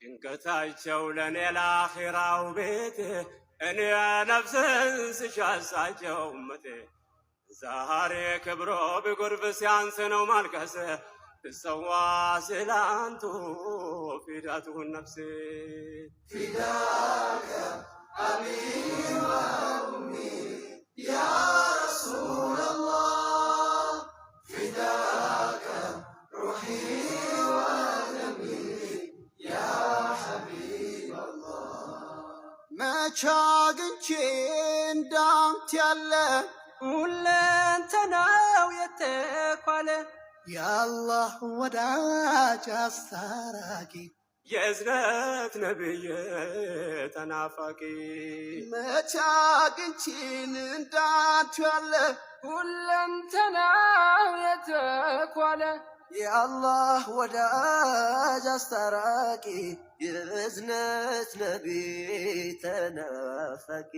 ጭንቀታቸው ለኔ ለአኺራው ቤቴ እኔ ነፍስን ስሻሳቸው እመቴ ዛሬ ክብሮ ቢጎርፍ ሲያንስ ነው ማልቀስ ትሰዋ ስላንቱ ፊዳቱን ነፍሴ ፊዳከ አቢ ወኡሚ ያ ረሱለላህ ፊዳከ ሩሒ ወደሚ ያ ሐቢበላህ መቼ አግኝቼ እንዳንተ ያለ ሁለንተናው የተኳለ የአላህ ወዳጅ አስታራቂ የእዝነት ነብይ ተናፋቂ መቼ አግኝቼን እንዳንተ ያለ ሁለንተናው የተኳለ የአላህ ወዳጅ አስታራቂ የእዝነት ነብይ ተናፋቂ